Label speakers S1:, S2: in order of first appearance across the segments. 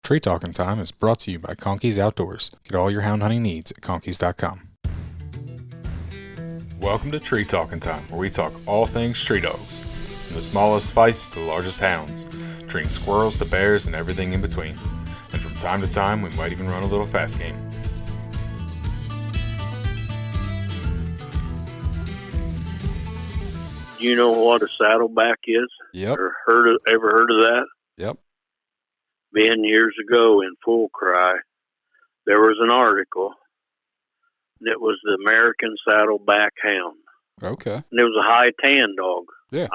S1: Tree Talking Time is brought to you by Conkey's Outdoors. Get all your hound hunting needs at conkeys.com. Welcome to Tree Talking Time, where we talk all things tree dogs, from the smallest fights to the largest hounds, treating squirrels to bears and everything in between. And from time to time, we might even run a little fast game.
S2: Do you know what a saddleback is?
S1: Yep.
S2: Or ever heard of that?
S1: Yep.
S2: Ben, years ago in Full Cry, there was an article that was the American Saddleback Hound.
S1: Okay.
S2: And it was a high tan dog.
S1: Yeah.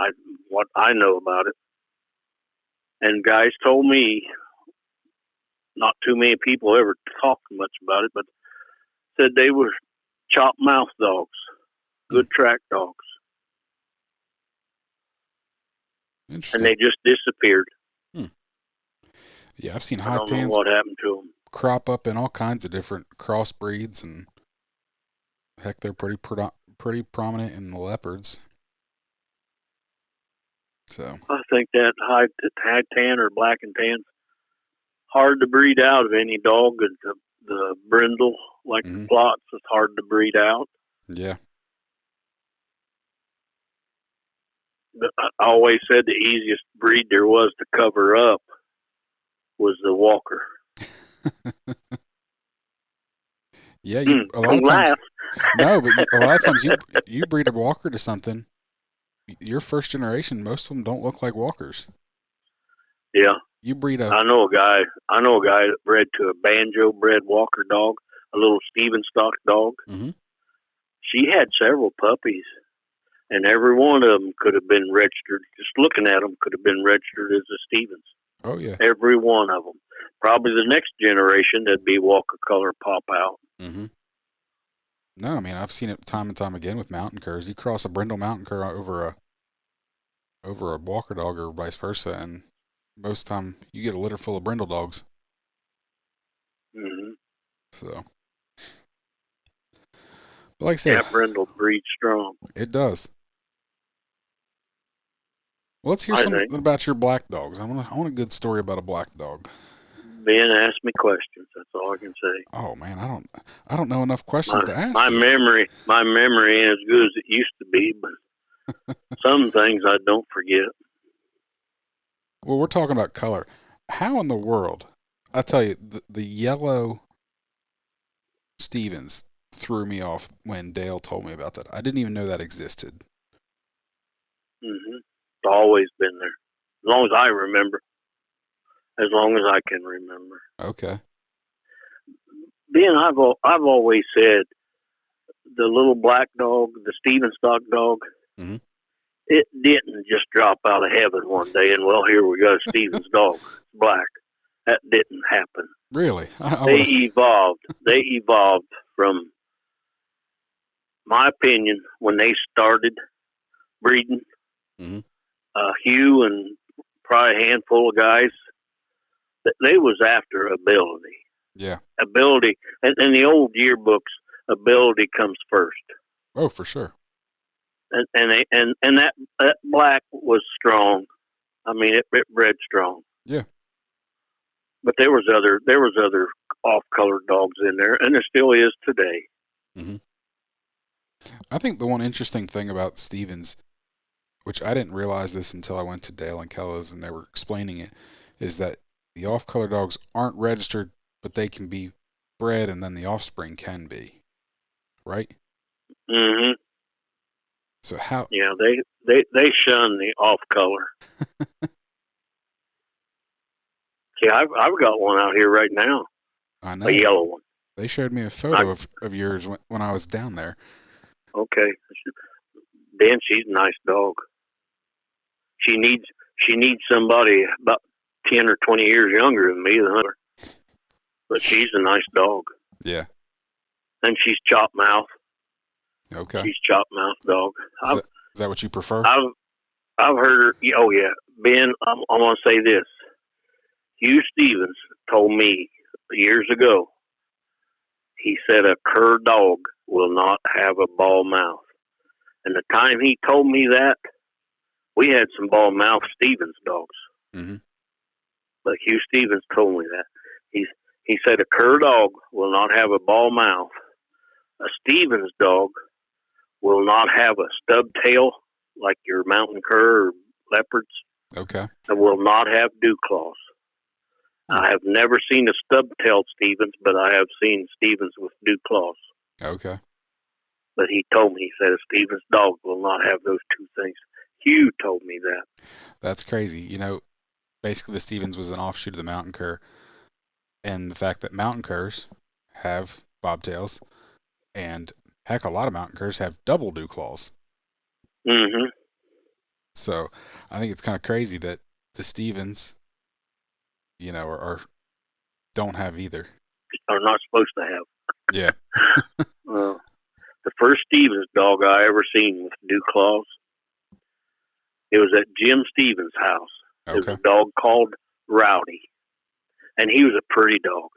S2: What I know about it. And guys told me, not too many people ever talked much about it, but said they were chop mouth dogs, good track dogs.
S1: Interesting.
S2: And they just disappeared.
S1: Yeah, I've seen
S2: I
S1: high
S2: don't know
S1: tans
S2: what happened to them.
S1: crop up in all kinds of different crossbreeds, and heck, they're pretty prominent in the leopards. So
S2: I think that high tan or black and tan, hard to breed out of any dog. The brindle, like the plots, is hard to breed out.
S1: yeah.
S2: But I always said the easiest breed there was to cover up was the Walker.
S1: Yeah, a lot of times. No, but a lot of times you breed a Walker to something. Your first generation, most of them don't look like Walkers.
S2: Yeah,
S1: you breed
S2: I know a guy that bred to a banjo-bred Walker dog, a little Steven stock dog.
S1: Mm-hmm.
S2: She had several puppies, and every one of them could have been registered. Just looking at them, could have been registered as a Stevens.
S1: Oh yeah,
S2: every one of them. Probably the next generation, that'd be Walker color pop out.
S1: Mm-hmm. No, I mean, I've seen it time and time again with mountain curs. You cross a brindle mountain cur over a Walker dog or vice versa, and most of the time you get a litter full of brindle dogs.
S2: Mm-hmm.
S1: So, but like I said,
S2: yeah, brindle breeds strong.
S1: It does. Well, let's hear something about your black dogs. I want a good story about a black dog.
S2: Ben, ask me questions. That's all I can say.
S1: Oh man, I don't know enough questions to ask.
S2: My memory ain't as good as it used to be, but some things I don't forget.
S1: Well, we're talking about color. How in the world? I tell you, the yellow Stevens threw me off when Dale told me about that. I didn't even know that existed.
S2: Mm-hmm. It's always been there, as long as I remember. As long as I can remember.
S1: Okay.
S2: Ben, I've always said the little black dog, the Steven stock dog, it didn't just drop out of heaven one day and, well, here we go, Steven's dog, black. That didn't happen.
S1: Really?
S2: They evolved. They evolved from, my opinion, when they started breeding, Hugh and probably a handful of guys, they was after ability.
S1: Yeah.
S2: Ability. And in the old yearbooks, ability comes first.
S1: Oh, for sure.
S2: And that black was strong. I mean, it bred strong.
S1: Yeah.
S2: But there was other off-colored dogs in there, and there still is today.
S1: Mm-hmm. I think the one interesting thing about Stevens, which I didn't realize this until I went to Dale and Kella's and they were explaining it, is that the off-color dogs aren't registered, but they can be bred, and then the offspring can be, right?
S2: Mm-hmm.
S1: So how?
S2: Yeah, they shun the off-color. Yeah, I've got one out here right now.
S1: I know.
S2: A yellow one.
S1: They showed me a photo of yours when I was down there. Okay.
S2: Ben, she's a nice dog. She needs somebody about 10 or 20 years younger than me, the hunter. But she's a nice dog.
S1: Yeah.
S2: And she's chop mouth.
S1: Okay.
S2: She's chop mouth dog.
S1: Is that what you prefer?
S2: I've heard her. Oh yeah, Ben. I'm gonna say this. Hugh Stevens told me years ago. He said a cur dog will not have a ball mouth. And the time he told me that, we had some ball mouth Stevens dogs.
S1: Mm-hmm.
S2: But Hugh Stevens told me that. He he said a cur dog will not have a ball mouth. A Stevens dog will not have a stub tail like your mountain cur or leopards,
S1: Okay.
S2: and will not have dew claws.
S1: Hmm.
S2: I have never seen a stub-tailed Stevens, but I have seen Stevens with dew claws.
S1: Okay.
S2: But he told me, he said a Stevens dog will not have those two things. Hugh told me that.
S1: That's crazy. Basically the Stevens was an offshoot of the mountain cur, and the fact that mountain curs have bobtails, and heck, a lot of mountain curs have double dew claws.
S2: Mm-hmm.
S1: So I think it's kind of crazy that the Stevens, are don't have either.
S2: Are not supposed to have.
S1: Yeah.
S2: The first Stevens dog I ever seen with dew claws, it was at Jim Stevens' house. It was
S1: Okay.
S2: a dog called Rowdy, and he was a pretty dog,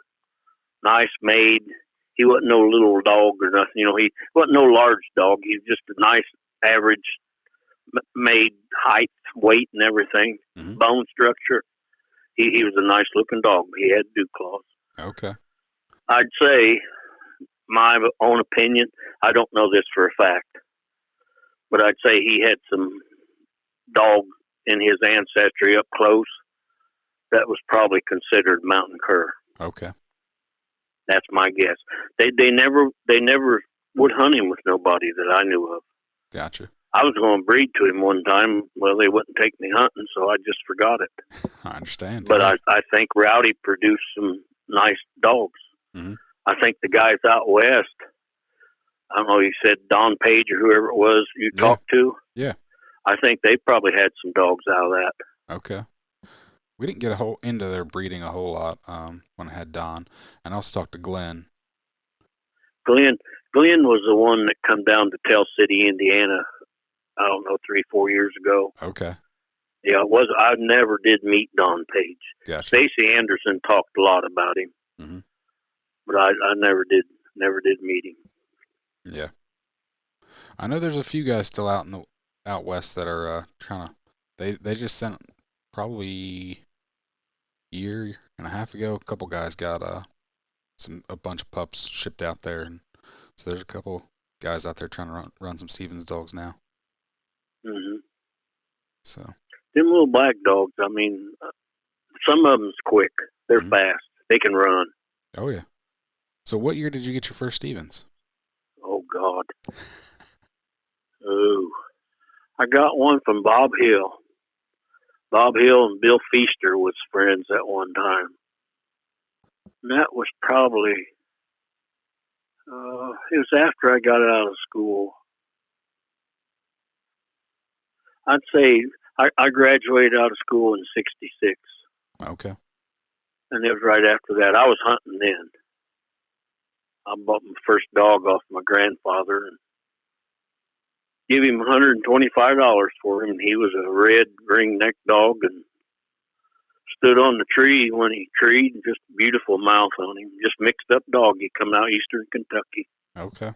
S2: nice made. He wasn't no little dog or nothing. He wasn't no large dog. He was just a nice, average made height, weight, and everything,
S1: Mm-hmm.
S2: bone structure. He was a nice looking dog. He had dew claws.
S1: Okay.
S2: I'd say, my own opinion, I don't know this for a fact, but I'd say he had some dogs in his ancestry up close that was probably considered mountain cur.
S1: Okay.
S2: That's my guess. They never would hunt him with nobody that I knew of.
S1: Gotcha.
S2: I was going to breed to him one time. Well, they wouldn't take me hunting, so I just forgot it.
S1: I understand.
S2: But
S1: Yeah.
S2: I think Rowdy produced some nice dogs.
S1: Mm-hmm.
S2: I think the guys out west, I don't know, you said Don Page or whoever it was you talked to.
S1: Yeah.
S2: I think they probably had some dogs out of that.
S1: Okay. We didn't get into their breeding a whole lot when I had Don, and I also talked to Glenn.
S2: Glenn was the one that come down to Tell City, Indiana. I don't know, 3-4 years ago.
S1: Okay.
S2: Yeah, it was. I never did meet Don Page.
S1: Gotcha.
S2: Stacy Anderson talked a lot about him,
S1: Mm-hmm.
S2: but I never did meet him.
S1: Yeah. I know there's a few guys still out west that are trying to. They just sent probably year and a half ago. A couple guys got a bunch of pups shipped out there, and so there's a couple guys out there trying to run some Stevens dogs now.
S2: Mm-hmm.
S1: So
S2: Them little black dogs. I mean, some of them's quick. They're
S1: mm-hmm.
S2: fast. They can run.
S1: Oh yeah. So what year did you get your first Stevens?
S2: Oh God. Oh, I got one from Bob Hill. Bob Hill and Bill Feaster was friends at one time. And that was probably, it was after I got out of school. I'd say I graduated out of school in '66.
S1: Okay.
S2: And it was right after that. I was hunting then. I bought my first dog off my grandfather and give him $125 for him. He was a red ring-necked dog and stood on the tree when he treed. Just beautiful mouth on him. Just mixed up dog. He come out Eastern Kentucky.
S1: Okay.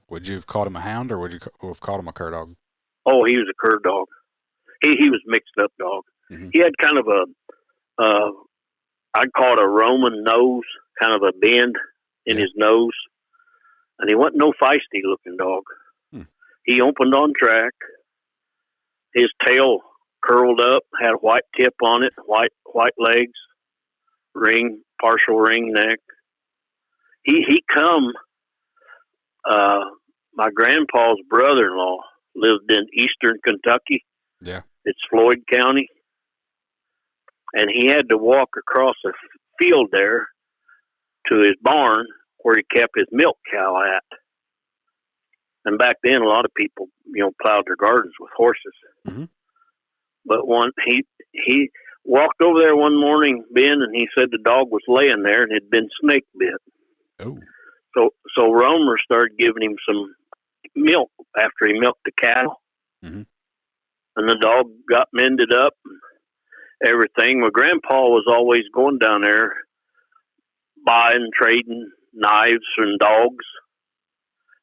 S1: Would you have called him a hound, or would you have called him a cur dog?
S2: Oh, he was a cur dog. He was mixed up dog.
S1: Mm-hmm.
S2: He had kind of I'd call it a Roman nose, kind of a bend in his nose. And he wasn't no feisty looking dog. He opened on track. His tail curled up, had a white tip on it, white legs, partial ring neck. He come, my grandpa's brother-in-law lived in Eastern Kentucky.
S1: Yeah.
S2: It's Floyd County. And he had to walk across a field there to his barn where he kept his milk cow at. And back then, a lot of people, plowed their gardens with horses.
S1: Mm-hmm.
S2: But he walked over there one morning, Ben, and he said the dog was laying there and had been snake bit.
S1: Oh.
S2: So Romer started giving him some milk after he milked the cow.
S1: Mm-hmm.
S2: And the dog got mended up and everything. My grandpa was always going down there buying, trading knives and dogs.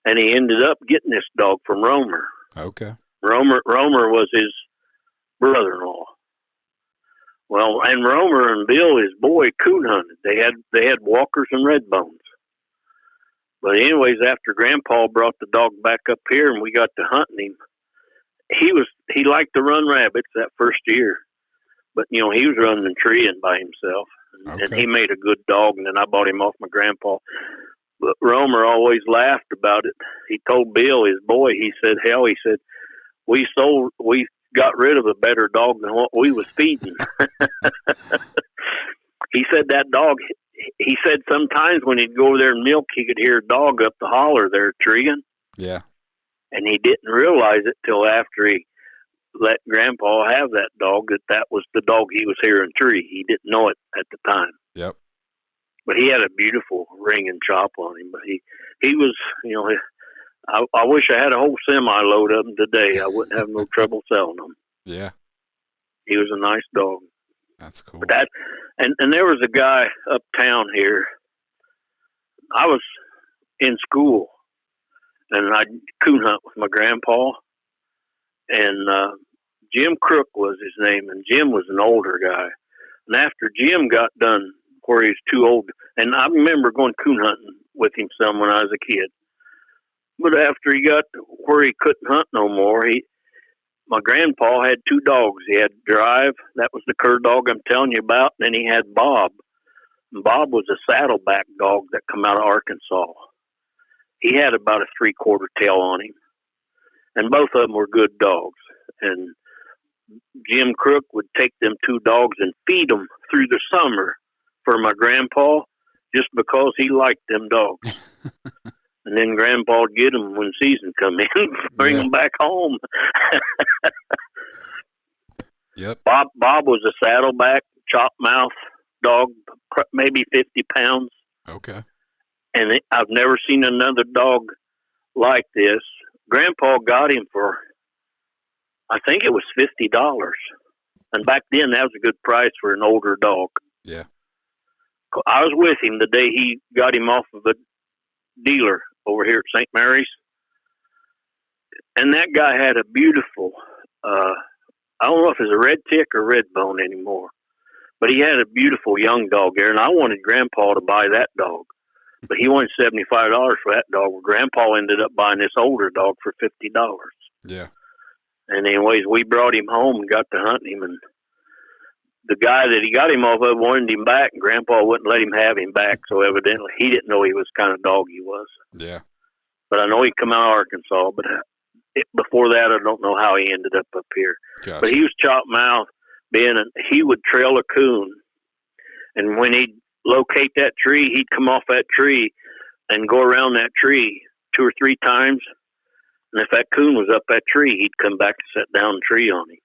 S2: And he ended up getting this dog from Romer.
S1: Okay.
S2: Romer was his brother-in-law. Well, and Romer and Bill, his boy, coon hunted. They had walkers and red bones. But anyways, after Grandpa brought the dog back up here and we got to hunting him, he liked to run rabbits that first year. But he was running and treeing by himself, and
S1: Okay.
S2: he made a good dog. And then I bought him off my grandpa. But Romer always laughed about it. He told Bill, his boy, he said, "Hell," he said, we got rid of a better dog than what we was feeding." He said that dog. He said sometimes when he'd go over there and milk, he could hear a dog up the holler there treeing,
S1: Yeah.
S2: and he didn't realize it till after he let Grandpa have that dog that was the dog he was hearing tree. He didn't know it at the time.
S1: Yep.
S2: But he had a beautiful ring and chop on him. But he was, I wish I had a whole semi load of them today. I wouldn't have no trouble selling them.
S1: Yeah.
S2: He was a nice dog.
S1: That's cool.
S2: But and there was a guy uptown here. I was in school, and I'd coon hunt with my grandpa, and Jim Crook was his name, and Jim was an older guy. And after Jim got done where he was too old, and I remember going coon hunting with him some when I was a kid. But after he got where he couldn't hunt no more, my grandpa had two dogs. He had Drive, that was the cur dog I'm telling you about, and then he had Bob. And Bob was a saddleback dog that come out of Arkansas. He had about a 3/4 tail on him, and both of them were good dogs. And Jim Crook would take them two dogs and feed them through the summer for my grandpa, just because he liked them dogs. And then Grandpa would get them when season come in, bring them back home.
S1: Yep.
S2: Bob was a saddleback, chop mouth dog, maybe 50 pounds.
S1: Okay.
S2: And I've never seen another dog like this. Grandpa got him for, I think it was $50. And back then, that was a good price for an older dog.
S1: Yeah.
S2: I was with him the day he got him off of a dealer over here at St. Mary's. And that guy had a beautiful, I don't know if it's a red tick or red bone anymore, but he had a beautiful young dog there. And I wanted Grandpa to buy that dog, but he wanted $75 for that dog. Well, Grandpa ended up buying this older dog for $50.
S1: Yeah.
S2: And anyways, we brought him home and got to hunt him. And the guy that he got him off of wanted him back, and Grandpa wouldn't let him have him back. So evidently he didn't know he was the kind of dog he was.
S1: Yeah.
S2: But I know he come out of Arkansas. But before that, I don't know how he ended up here.
S1: Gotcha.
S2: But he was chop mouth, Ben, and he would trail a coon. And when he'd locate that tree, he'd come off that tree and go around that tree 2 or 3 times. And if that coon was up that tree, he'd come back and sit down and tree on him.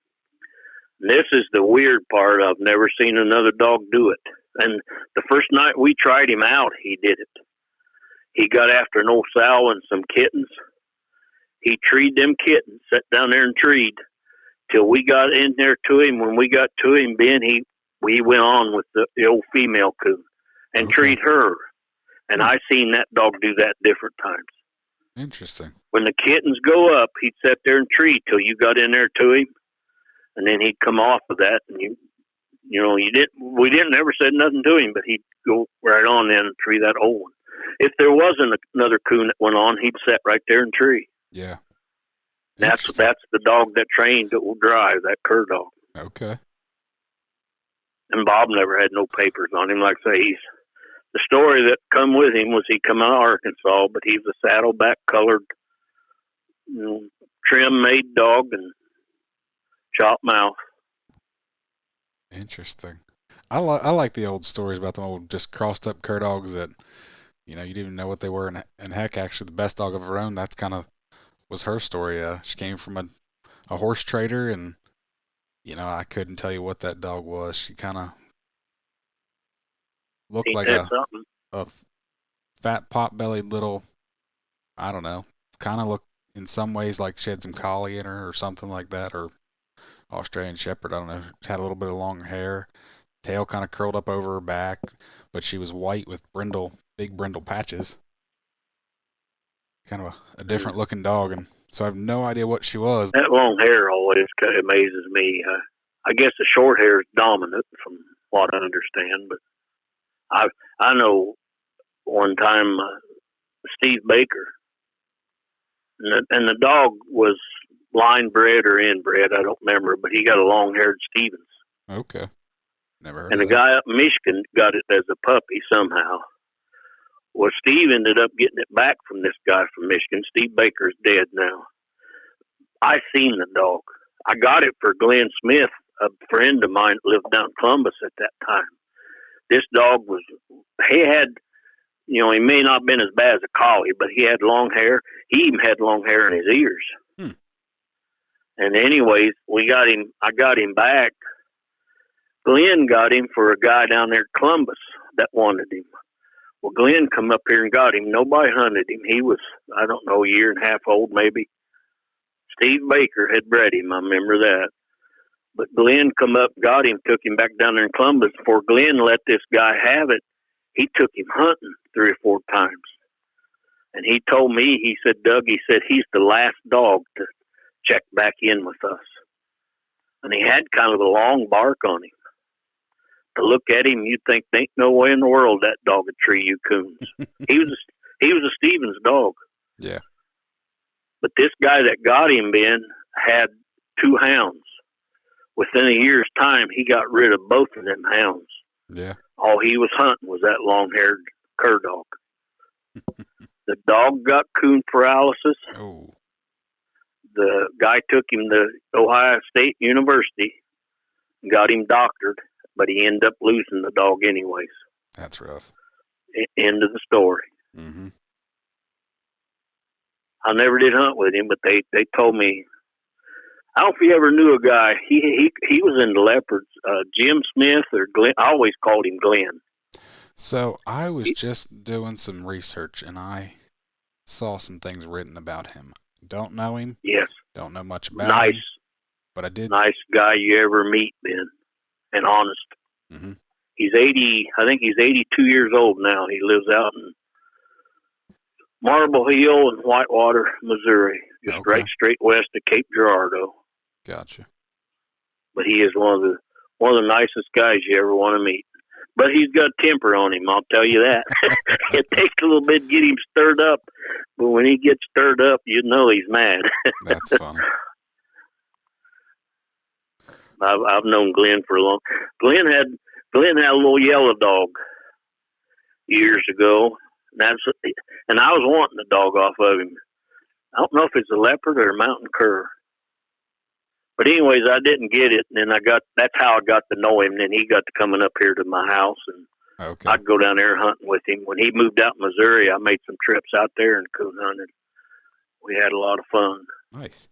S2: And this is the weird part. I've never seen another dog do it. And the first night we tried him out, he did it. He got after an old sow and some kittens. He treed them kittens, sat down there and treed till we got in there to him. When we got to him, Ben, we went on with the old female coon and treed her. And I seen that dog do that different times.
S1: Interesting.
S2: When the kittens go up, he'd sit there and tree till you got in there to him, and then he'd come off of that. And we didn't ever said nothing to him, but he'd go right on in and tree that old one. If there wasn't another coon that went on, he'd sit right there and tree.
S1: Yeah.
S2: That's the dog that trained that will drive, that cur dog.
S1: Okay.
S2: And Bob never had no papers on him. Like I say, the story that come with him was he come out of Arkansas, but he was a saddleback colored, trim made dog and chop mouth.
S1: Interesting. I like the old stories about them old just crossed up cur dogs that you didn't even know what they were, and heck, actually the best dog of her own. That's kind of was her story. She came from a horse trader, and I couldn't tell you what that dog was. She kind of looked like a fat pot-bellied little, I don't know, kind of looked in some ways like she had some collie in her or something like that, or Australian Shepherd, I don't know. She had a little bit of long hair, tail kind of curled up over her back, but she was white with big brindle patches. Kind of a different looking dog, and so I have no idea what she was.
S2: That long hair always amazes me. I guess the short hair is dominant from what I understand. But I know one time Steve Baker, and the dog was line bred or inbred, I don't remember, but he got a long haired Stevens.
S1: Okay. Never heard
S2: And
S1: of
S2: the
S1: that.
S2: guy up in Michigan got it as a puppy somehow. Well, Steve ended up getting it back from this guy from Michigan. Steve Baker's dead now. I seen the dog. I got it for Glenn Smith, a friend of mine that lived down in Columbus at that time. This dog was, he had, he may not have been as bad as a collie, but he had long hair. He even had long hair in his ears. And anyways, I got him back. Glenn got him for a guy down there in Columbus that wanted him. Well, Glenn come up here and got him. Nobody hunted him. He was, I don't know, a year and a half old maybe. Steve Baker had bred him. I remember that. But Glenn come up, got him, took him back down there in Columbus. Before Glenn let this guy have it, he took him hunting 3 or 4 times. And he told me, he said, Doug, he said, he's the last dog to check back in with us. And he had kind of a long bark on him. To look at him, you'd think there ain't no way in the world that dog would tree you coons. He was a Stevens dog.
S1: Yeah.
S2: But this guy that got him, Ben, had 2 hounds. Within a year's time, he got rid of both of them hounds.
S1: Yeah.
S2: All he was hunting was that long-haired cur dog. The dog got coon paralysis.
S1: Oh.
S2: The guy took him to Ohio State University, got him doctored, but he ended up losing the dog anyways.
S1: That's rough.
S2: End of the story.
S1: Mm-hmm.
S2: I never did hunt with him, but they told me. I don't know if you ever knew a guy. He was in the leopards. Jim Smith or Glenn. I always called him Glenn.
S1: So I was just doing some research and I saw some things written about him. Don't know him.
S2: Yes.
S1: Don't know much about him. But I did.
S2: Nice guy you ever meet, Ben. And honest.
S1: Mm-hmm.
S2: He's 80. I think he's 82 years old now. He lives out in Marble Hill and Whitewater, Missouri, just right straight west of Cape Girardeau.
S1: Gotcha.
S2: But he is one of the nicest guys you ever want to meet. But he's got temper on him, I'll tell you that. It takes a little bit to get him stirred up, but when he gets stirred up, you know he's mad.
S1: That's funny.
S2: I've known Glenn for a long. Glenn had a little yellow dog years ago. And I was wanting the dog off of him. I don't know if it's a leopard or a mountain cur. But anyways, I didn't get it, and then that's how I got to know him. And then he got to coming up here to my house, and I'd go down there hunting with him. When he moved out in Missouri, I made some trips out there and coon hunted. We had a lot of fun.
S1: Nice.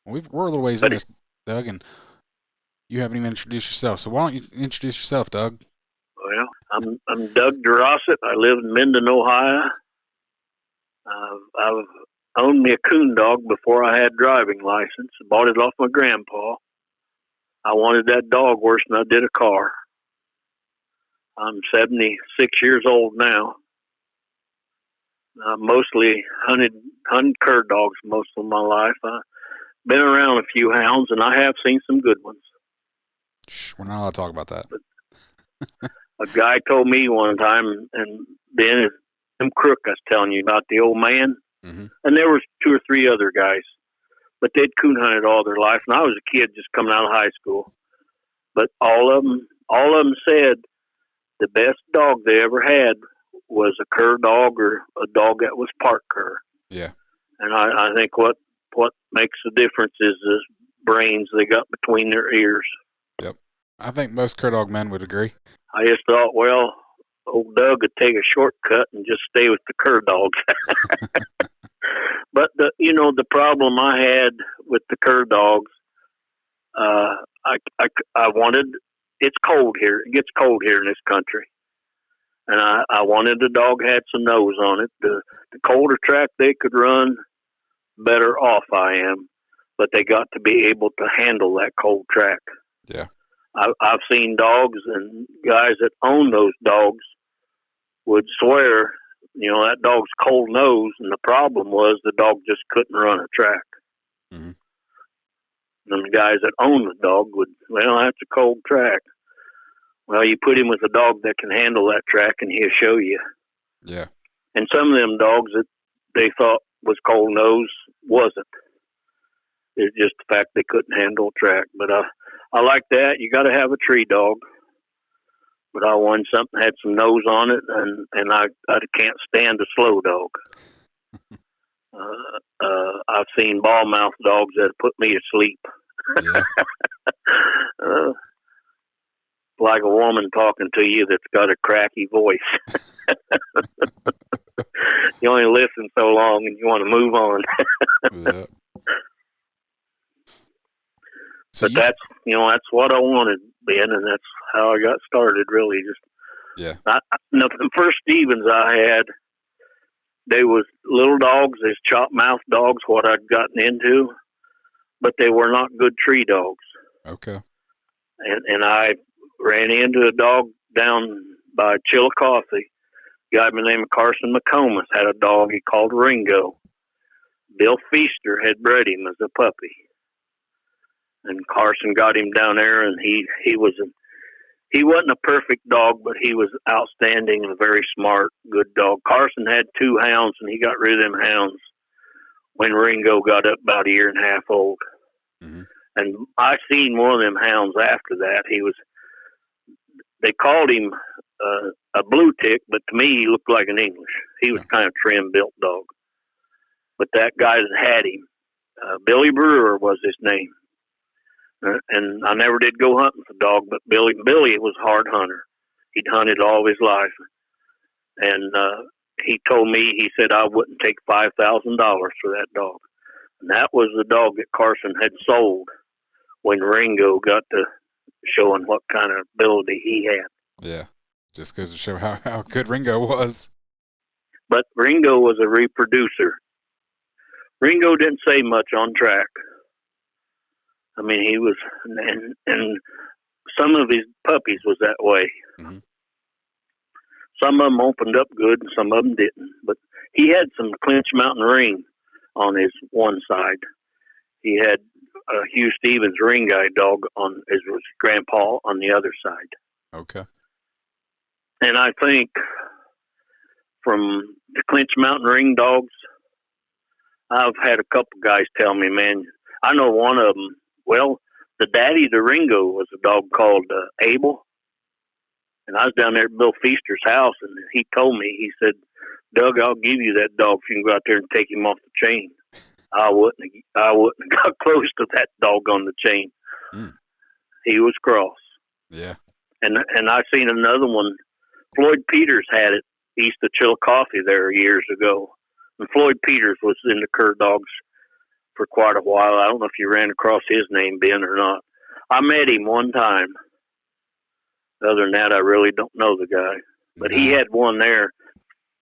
S1: Well, we're a little ways in this, Doug, and you haven't even introduced yourself. So why don't you introduce yourself, Doug?
S2: Well, I'm Doug DeRossett. I live in Minden, Ohio. I've owned me a coon dog before I had driving license. I bought it off my grandpa. I wanted that dog worse than I did a car. I'm 76 years old now. I mostly hunted cur dogs most of my life. I've been around a few hounds, and I have seen some good ones.
S1: Shh, we're not allowed to talk about that.
S2: A guy told me one time, and then Tim Crook I was telling you about, the old man, and there was 2 or 3 other guys, but they'd coon hunted all their life, and I was a kid just coming out of high school. But all of them said the best dog they ever had was a cur dog or a dog that was part cur.
S1: Yeah.
S2: And I think what makes the difference is the brains they got between their ears.
S1: Yep. I think most Cur Dog men would agree.
S2: I just thought, well, old Doug would take a shortcut and just stay with the cur dogs. But the problem I had with the cur dogs, I wanted. It's cold here. It gets cold here in this country, and I wanted the dog had some nose on it. The colder track they could run, better off I am. But they got to be able to handle that cold track.
S1: Yeah.
S2: I've seen dogs, and guys that own those dogs would swear, that dog's cold nose, and the problem was the dog just couldn't run a track. Mm-hmm. And the guys that own the dog would, well, that's a cold track. Well, you put him with a dog that can handle that track, and he'll show you.
S1: Yeah.
S2: And some of them dogs that they thought was cold nose wasn't. It's just the fact they couldn't handle a track. But I like that. You got to have a tree dog. But I wanted something that had some nose on it, and I can't stand a slow dog. I've seen ball mouth dogs that put me to sleep.
S1: Yeah.
S2: Like a woman talking to you that's got a cracky voice. You only listen so long, and you want to move on.
S1: Yeah. So
S2: but that's what I wanted, Ben, and that's how I got started. Really, just the first Stevens I had, they was little dogs, these chop mouth dogs, what I'd gotten into, but they were not good tree dogs.
S1: Okay.
S2: And I ran into a dog down by Chillicothe. A guy by the name of Carson McComas had a dog he called Ringo. Bill Feaster had bred him as a puppy. And Carson got him down there, and he wasn't a perfect dog, but he was outstanding and a very smart, good dog. Carson had 2 hounds, and he got rid of them hounds when Ringo got up about a year and a half old.
S1: Mm-hmm.
S2: And I seen one of them hounds after that. They called him a blue tick, but to me he looked like an English. He was kind of trim-built dog. But that guy that had him, Billy Brewer was his name. And I never did go hunting for dog, but Billy was a hard hunter. He'd hunted all his life. And he told me, he said, I wouldn't take $5,000 for that dog. And that was the dog that Carson had sold when Ringo got to showing what kind of ability he had.
S1: Yeah, just goes to show how good Ringo was.
S2: But Ringo was a reproducer. Ringo didn't say much on track. I mean, he was, and some of his puppies was that way.
S1: Mm-hmm.
S2: Some of them opened up good, and some of them didn't. But he had some Clinch Mountain Ring on his one side. He had Hugh Stevens ring guy dog on his grandpa on the other side.
S1: Okay.
S2: And I think from the Clinch Mountain Ring dogs, I've had a couple guys tell me, man, I know one of them. Well, the daddy to Ringo was a dog called Abel. And I was down there at Bill Feaster's house, and he told me, he said, Doug, I'll give you that dog if you can go out there and take him off the chain. I wouldn't have got close to that dog on the chain. Mm. He was cross.
S1: Yeah.
S2: And I seen another one. Floyd Peters had it east of Chillicothe there years ago. And Floyd Peters was in the Cur Dogs for quite a while. I don't know if you ran across his name, Ben, or not. I met him one time. Other than that, I really don't know the guy. But he had one there.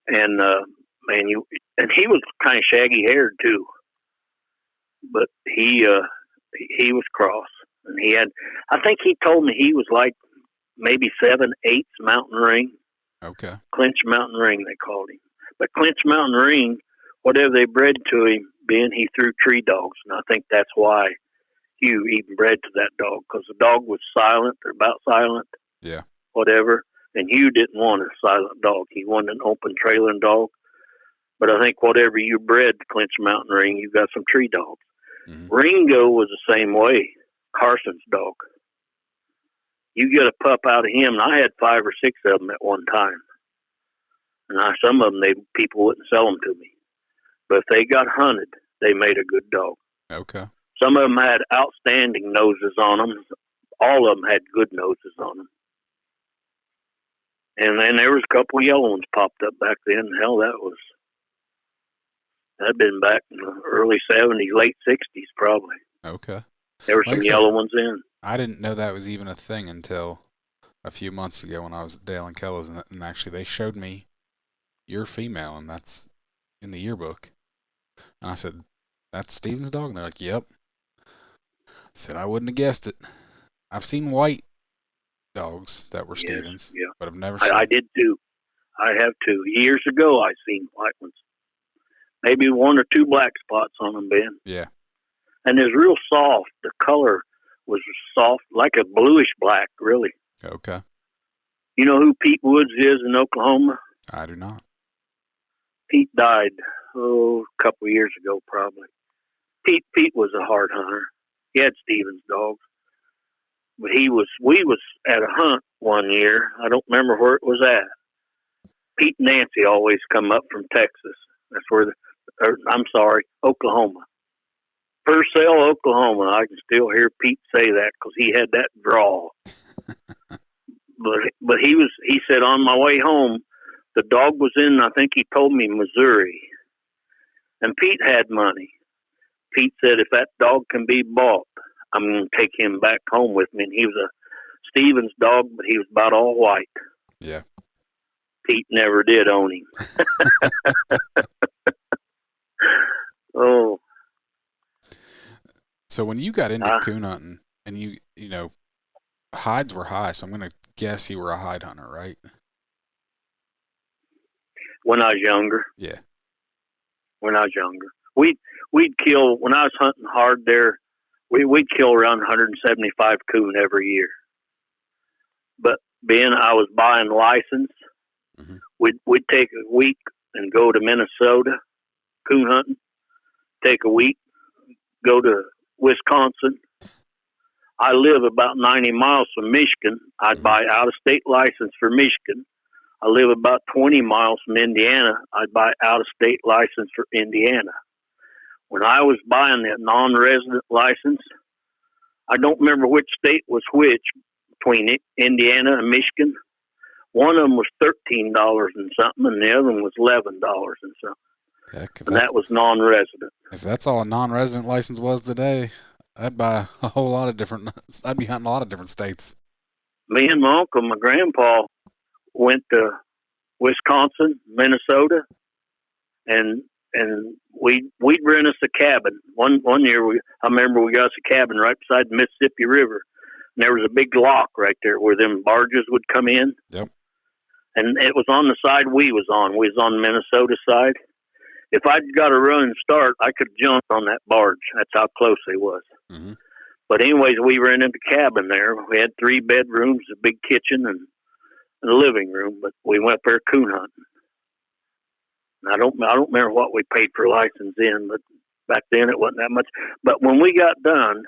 S2: And, man, he was kind of shaggy haired too. But he was cross. And he had, I think he told me he was like maybe 7/8 mountain ring.
S1: Okay.
S2: Clinch Mountain Ring, they called him. But Clinch Mountain Ring, whatever they bred to him, Ben, he threw tree dogs. And I think that's why Hugh even bred to that dog, because the dog was silent or about silent.
S1: Yeah.
S2: Whatever. And Hugh didn't want a silent dog. He wanted an open trailing dog. But I think whatever you bred to Clinch Mountain Ring, you got some tree dogs. Mm-hmm. Ringo was the same way. Carson's dog. You get a pup out of him, and I had 5 or 6 of them at one time. And some of them, people wouldn't sell them to me. But if they got hunted, they made a good dog.
S1: Okay.
S2: Some of them had outstanding noses on them. All of them had good noses on them. And then there was a couple of yellow ones popped up back then. Hell, that'd been back in the early 70s, late 60s probably.
S1: Okay.
S2: There were some yellow ones in.
S1: I didn't know that was even a thing until a few months ago when I was at Dale and Keller's, and actually they showed me your female, and that's in the yearbook. And I said, that's Steven's dog? And they're like, yep. I said, I wouldn't have guessed it. I've seen white dogs that were Stevens,
S2: yeah.
S1: But I've never seen.
S2: I did too. I have too. Years ago, I seen white ones. Maybe 1 or 2 black spots on them, Ben.
S1: Yeah.
S2: and it's real soft. The color was soft, like a bluish black, really.
S1: Okay.
S2: You know who Pete Woods is in Oklahoma?
S1: I do not.
S2: Pete died, a couple of years ago, probably. Pete was a hard hunter. He had Stevens dogs, but we was at a hunt one year. I don't remember where it was at. Pete and Nancy always come up from Texas. That's where, I'm sorry, Oklahoma. Purcell, Oklahoma. I can still hear Pete say that because he had that drawl. But he said on my way home, the dog was in, I think he told me, Missouri. And Pete had money. Pete said, if that dog can be bought, I'm going to take him back home with me. And he was a Stevens dog, but he was about all white.
S1: Yeah.
S2: Pete never did own him. Oh.
S1: So when you got into coon hunting, and you know, hides were high, so I'm going to guess you were a hide hunter, right?
S2: When I was younger.
S1: Yeah.
S2: When I was younger. We'd kill, when I was hunting hard there, we'd kill around 175 coon every year. But being I was buying license,
S1: mm-hmm.
S2: we'd take a week and go to Minnesota coon hunting, take a week, go to Wisconsin. I live about 90 miles from Michigan. I'd
S1: mm-hmm.
S2: buy out-of-state license for Michigan. I live about 20 miles from Indiana. I'd buy out-of-state license for Indiana. When I was buying that non-resident license, I don't remember which state was which between Indiana and Michigan. One of them was $13 and something, and the other one was $11 and something.
S1: Heck,
S2: and that was non-resident.
S1: If that's all a non-resident license was today, I'd buy a whole lot of different. I'd be hunting a lot of different states.
S2: Me and my uncle, my grandpa, went to Wisconsin, Minnesota, and we'd rent us a cabin. One year, I remember we got us a cabin right beside the Mississippi River, and there was a big lock right there where them barges would come in.
S1: Yep.
S2: And it was on the side we was on. We was on the Minnesota side. If I'd got a running start, I could jump on that barge. That's how close they was.
S1: Mm-hmm.
S2: But anyways, we rented a cabin there. We had 3 bedrooms, a big kitchen, and a living room. But we went up there coon hunting. And I don't remember what we paid for license in, but back then it wasn't that much. But when we got done,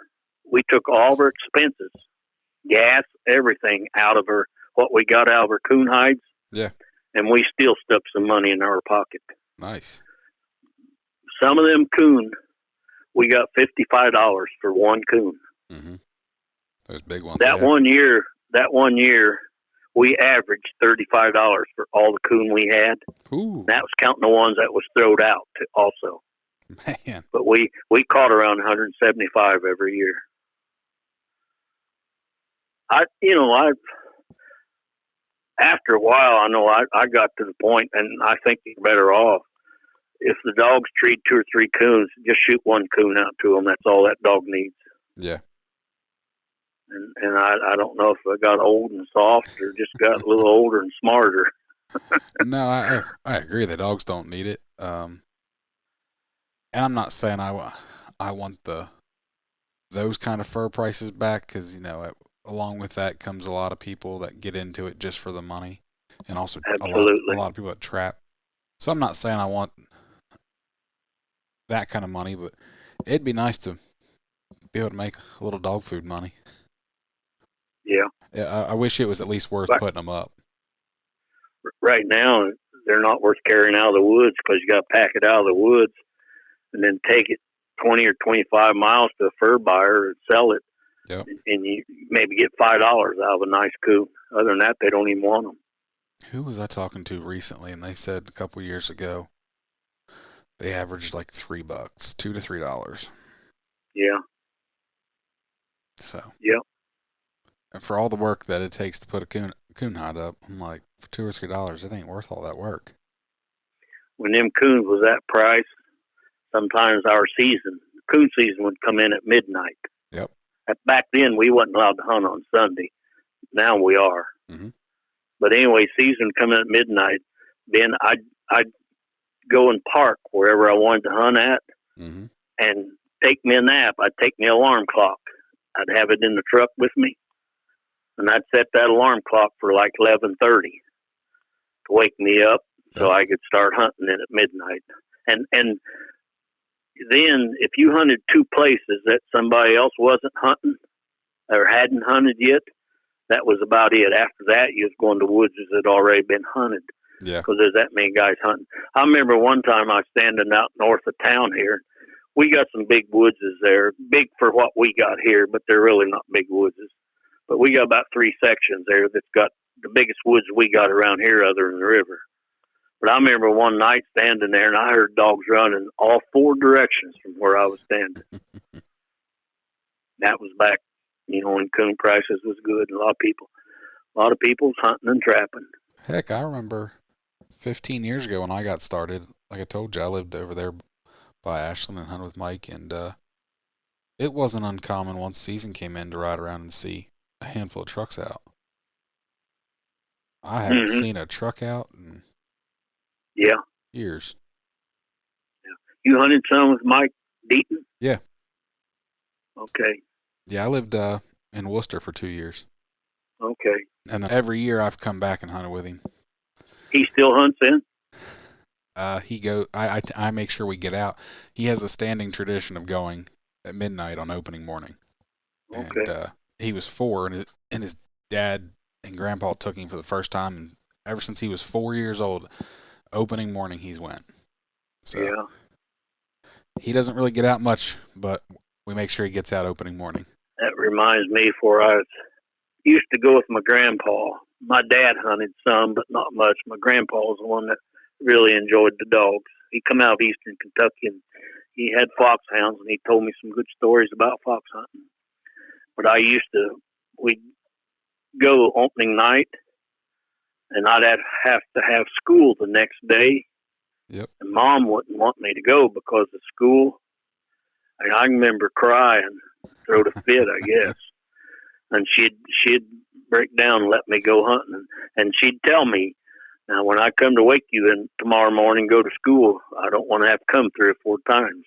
S2: we took all of our expenses, gas, everything out of what we got out of our coon hides.
S1: Yeah.
S2: And we still stuck some money in our pocket.
S1: Nice.
S2: Some of them coon, we got $55 for one coon.
S1: Mm-hmm. Those big ones.
S2: That one year, we averaged $35 for all the coon we had.
S1: Ooh.
S2: That was counting the ones that was thrown out also.
S1: Man.
S2: But we caught around 175 every year. After a while, I know I got to the point, and I think you're better off. If the dogs treat 2 or 3 coons, just shoot one coon out to them. That's all that dog needs.
S1: Yeah.
S2: And I don't know if I got old and soft or just got a little older and smarter.
S1: No, I agree. The dogs don't need it. And I'm not saying I want those kind of fur prices back, because along with that comes a lot of people that get into it just for the money, and also a lot of people that trap. So I'm not saying I want that kind of money, but it'd be nice to be able to make a little dog food money.
S2: Yeah.
S1: I wish it was at least worth putting them up.
S2: Right now, they're not worth carrying out of the woods, because you got to pack it out of the woods and then take it 20 or 25 miles to a fur buyer and sell it.
S1: Yep.
S2: And you maybe get $5 out of a nice coon. Other than that, they don't even want them.
S1: Who was I talking to recently? And they said a couple years ago they averaged like $3, $2 to $3.
S2: Yeah.
S1: So.
S2: Yeah.
S1: And for all the work that it takes to put a coon hide up, I'm like, for $2 or $3, it ain't worth all that work.
S2: When them coons was that price, sometimes our coon season would come in at midnight.
S1: Yep.
S2: Back then, we wasn't allowed to hunt on Sunday. Now we are.
S1: Mm-hmm.
S2: But anyway, season come in at midnight. Then I'd go and park wherever I wanted to hunt at,
S1: mm-hmm.
S2: and take me a nap, I'd take me an alarm clock. I'd have it in the truck with me, and I'd set that alarm clock for like 11:30 to wake me up so I could start hunting it at midnight. And then if you hunted two places that somebody else wasn't hunting or hadn't hunted yet, that was about it. After that, you was going to woods that had already been hunted.
S1: Yeah.
S2: Because there's that many guys hunting. I remember one time I was standing out north of town here. We got some big woodses there, big for what we got here, but they're really not big woodses. But we got about 3 sections there that's got the biggest woods we got around here other than the river. But I remember one night standing there, and I heard dogs running all 4 directions from where I was standing. That was back, when coon prices was good, and a lot of people was hunting and trapping.
S1: Heck, I remember 15 years ago when I got started. Like I told you, I lived over there by Ashland and hunted with Mike, and it wasn't uncommon once season came in to ride around and see a handful of trucks out. I haven't seen a truck out in years.
S2: You hunted some with Mike Deaton?
S1: Yeah.
S2: Okay.
S1: Yeah, I lived in Worcester for 2 years.
S2: Okay.
S1: And then every year I've come back and hunted with him.
S2: He still hunts in?
S1: I make sure we get out. He has a standing tradition of going at midnight on opening morning.
S2: Okay.
S1: And he was 4, and his dad and grandpa took him for the first time, and ever since he was 4 years old, opening morning he's went. So
S2: yeah.
S1: He doesn't really get out much, but we make sure he gets out opening morning.
S2: That reminds me, I used to go with my grandpa. My dad hunted some, but not much. My grandpa was the one that really enjoyed the dogs. He come out of eastern Kentucky, and he had foxhounds, and he told me some good stories about fox hunting. But we'd go opening night, and I'd have to have school the next day.
S1: Yep.
S2: And Mom wouldn't want me to go because of school. And I remember crying, throw a fit, I guess. And she'd break down and let me go hunting. And she'd tell me, now when I come to wake you in tomorrow morning, go to school, I don't want to have to come 3 or 4 times.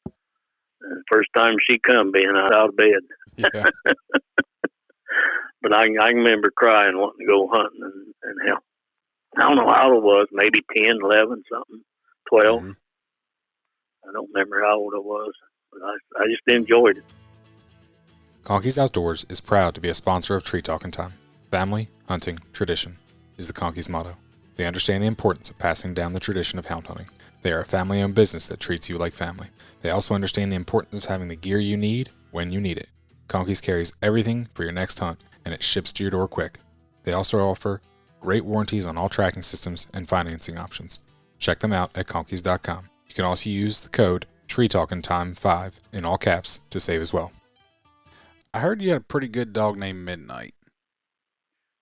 S2: And the first time she come, being out of bed.
S1: Yeah.
S2: But I remember crying, wanting to go hunting, and hell, I don't know how old I was, maybe 10, 11, something, 12. Mm-hmm. I don't remember how old I was, but I just enjoyed it.
S1: Conkeys Outdoors is proud to be a sponsor of Tree Talking Time. Family, hunting, tradition is the Conkeys motto. They understand the importance of passing down the tradition of hound hunting. They are a family-owned business that treats you like family. They also understand the importance of having the gear you need when you need it. Conkeys carries everything for your next hunt, and it ships to your door quick. They also offer great warranties on all tracking systems and financing options. Check them out at conkeys.com. You can also use the code TreeTalkingTime5 in all caps to save as well. I heard you had a pretty good dog named Midnight.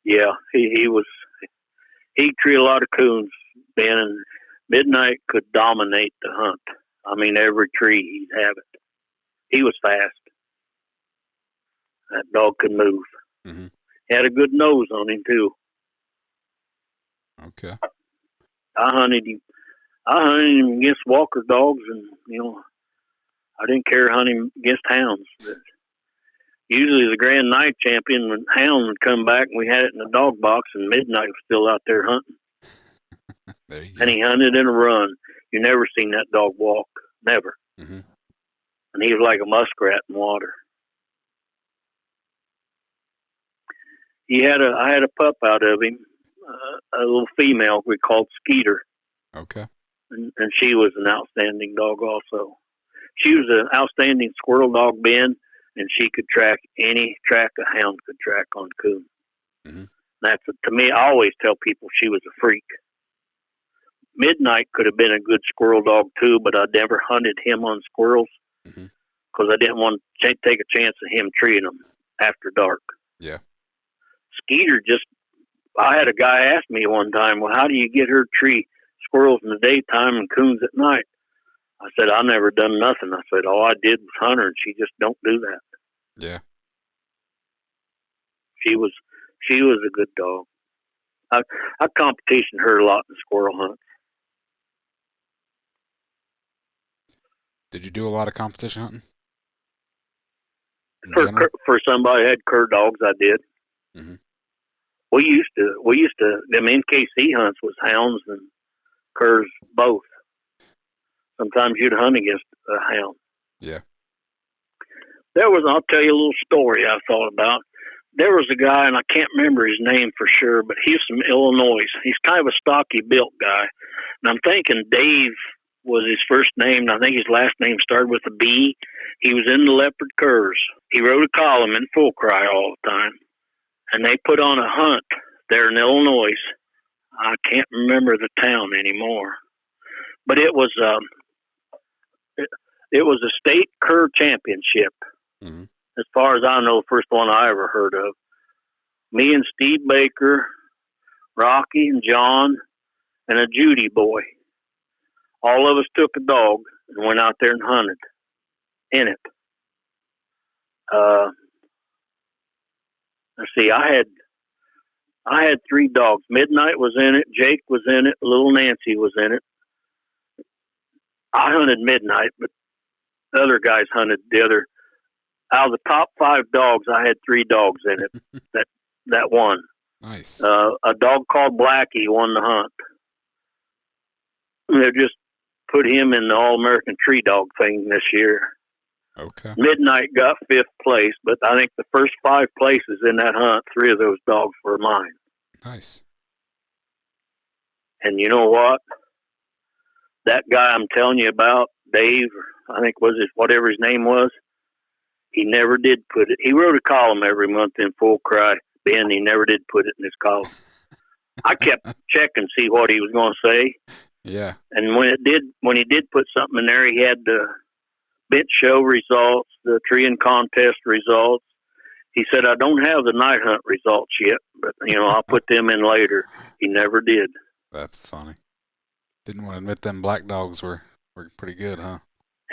S2: Yeah, he treated a lot of coons, Ben, and Midnight could dominate the hunt. I mean, every tree he'd have it. He was fast. That dog could move.
S1: Mm-hmm.
S2: He had a good nose on him, too.
S1: Okay.
S2: I hunted him against walker dogs, and, I didn't care hunting him against hounds. But usually the Grand Night champion, when hound would come back, and we had it in the dog box, and Midnight was still out there hunting.
S1: There you go.
S2: And he hunted in a run. You never seen that dog walk. Never.
S1: Mm-hmm.
S2: And he was like a muskrat in water. I had a pup out of him, a little female we called Skeeter.
S1: Okay.
S2: And she was an outstanding dog also. She was an outstanding squirrel dog, Ben, and she could track any track a hound could track on coon.
S1: Mm-hmm.
S2: To me, I always tell people she was a freak. Midnight could have been a good squirrel dog too, but I never hunted him on squirrels because I didn't want to take a chance of him treeing them after dark.
S1: Yeah.
S2: Skeeter I had a guy ask me one time, well, how do you get her tree squirrels in the daytime and coons at night? I said, I never done nothing. I said, all I did was hunt her, and she just don't do that.
S1: Yeah.
S2: She was a good dog. I competitioned her a lot in squirrel hunts.
S1: Did you do a lot of competition hunting? in general?
S2: For somebody who had cur dogs, I did.
S1: Hmm.
S2: We used to. Them NKC hunts was hounds and curs both. Sometimes you'd hunt against a hound.
S1: Yeah.
S2: I'll tell you a little story I thought about. There was a guy, and I can't remember his name for sure, but he's from Illinois. He's kind of a stocky built guy. And I'm thinking Dave was his first name, and I think his last name started with a B. He was in the leopard curs. He wrote a column in Full Cry all the time. And they put on a hunt there in Illinois. I can't remember the town anymore. But it was a state cur championship.
S1: Hmm.
S2: As far as I know, first one I ever heard of. Me and Steve Baker, Rocky and John, and a Judy boy. All of us took a dog and went out there and hunted in it. Let's see, I had 3 dogs. Midnight was in it, Jake was in it, little Nancy was in it. I hunted Midnight, but the other guys hunted the other. Out of the top 5 dogs, I had 3 dogs in it. that won.
S1: Nice.
S2: A dog called Blackie won the hunt. They just put him in the All-American Tree Dog thing this year.
S1: Okay.
S2: Midnight got 5th place, but I think the first 5 places in that hunt, 3 of those dogs were mine.
S1: Nice.
S2: And you know what? That guy I'm telling you about, Dave, I think was whatever his name was, he never did put it. He wrote a column every month in Full Cry. Ben, he never did put it in his column. I kept checking to see what he was going to say.
S1: Yeah.
S2: And when he did put something in there, he had the bench show results, the tree and contest results. He said, I don't have the night hunt results yet, but I'll put them in later. He never did.
S1: That's funny. Didn't want to admit them black dogs were pretty good, huh?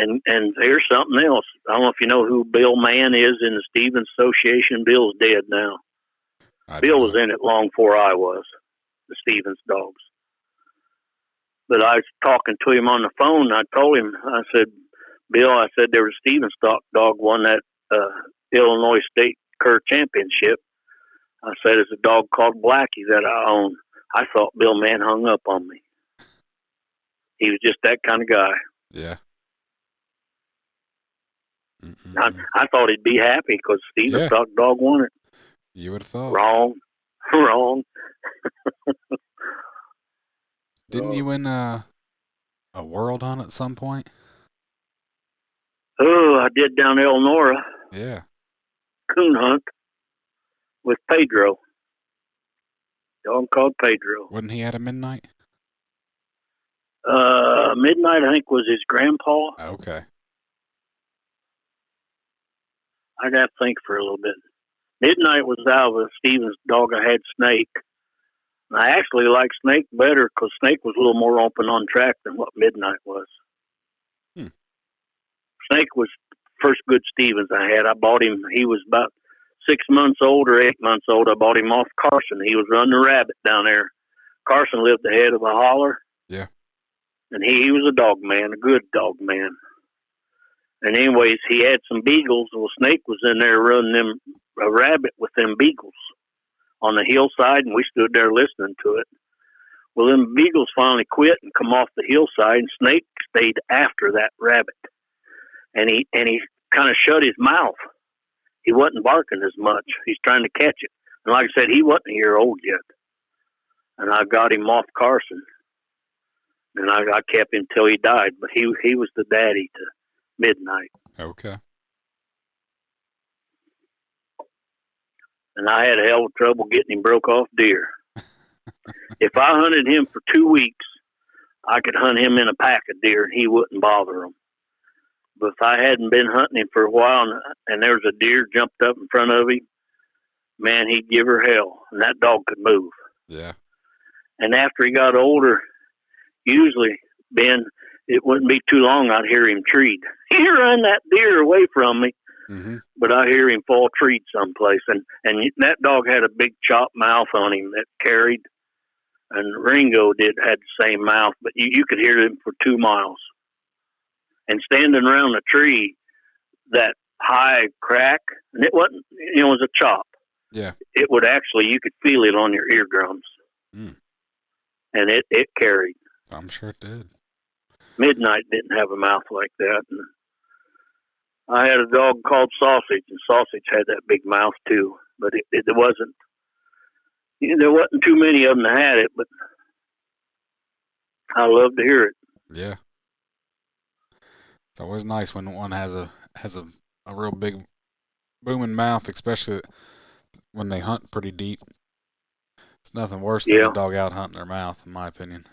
S2: And here's something else. I don't know if you know who Bill Mann is in the Stevens Association. Bill's dead now. Bill was in it long before I was, the Stevens dogs. But I was talking to him on the phone. I told him, I said, Bill, there was a Stevens dog won that Illinois State Cur Championship. I said, it's a dog called Blackie that I own. I thought Bill Mann hung up on me. He was just that kind of guy.
S1: Yeah.
S2: I thought he'd be happy because Stevens dog won it.
S1: You would have thought.
S2: Wrong.
S1: Didn't you win a world hunt at some point?
S2: Oh, I did down Elnora.
S1: Yeah.
S2: Coon hunt with Pedro. Dog called Pedro.
S1: Wasn't he at a Midnight?
S2: Midnight, I think, was his grandpa.
S1: Okay.
S2: I'd have to think for a little bit. Midnight was out of a Stevens dog. I had Snake. I actually liked Snake better because Snake was a little more open on track than what Midnight was. Snake was the first good Stevens I had. I bought him. He was about 6 months old or 8 months old. I bought him off Carson. He was running a rabbit down there. Carson lived ahead of the holler.
S1: Yeah.
S2: And he was a dog man, a good dog man. And anyways, he had some beagles. Well, Snake was in there running a rabbit with them beagles on the hillside, and we stood there listening to it. Well, them beagles finally quit and come off the hillside, and Snake stayed after that rabbit. And he kind of shut his mouth. He wasn't barking as much. He's trying to catch it. And like I said, he wasn't a year old yet. And I got him off Carson. And I kept him till he died. But he was the daddy to Midnight.
S1: Okay.
S2: And I had a hell of trouble getting him broke off deer. If I hunted him for 2 weeks, I could hunt him in a pack of deer and he wouldn't bother them. But if I hadn't been hunting him for a while and there was a deer jumped up in front of him, man, he'd give her hell. And that dog could move.
S1: Yeah.
S2: And after he got older, usually, Ben, it wouldn't be too long I'd hear him treed. He run that deer away from me.
S1: Mm-hmm.
S2: But I hear him fall treed someplace. And that dog had a big chop mouth on him that carried. And Ringo had the same mouth, but you could hear him for 2 miles. And standing around a tree, that high crack, and it wasn't. It was a chop.
S1: Yeah.
S2: It would actually, you could feel it on your eardrums,
S1: Mm.
S2: and it carried.
S1: I'm sure it did.
S2: Midnight didn't have a mouth like that. And I had a dog called Sausage, and Sausage had that big mouth too. But it wasn't. There wasn't too many of them that had it, but I love to hear it.
S1: Yeah. It's always nice when one has a real big booming mouth, especially when they hunt pretty deep. It's nothing worse than a
S2: Yeah,
S1: dog out hunting their mouth, in my opinion.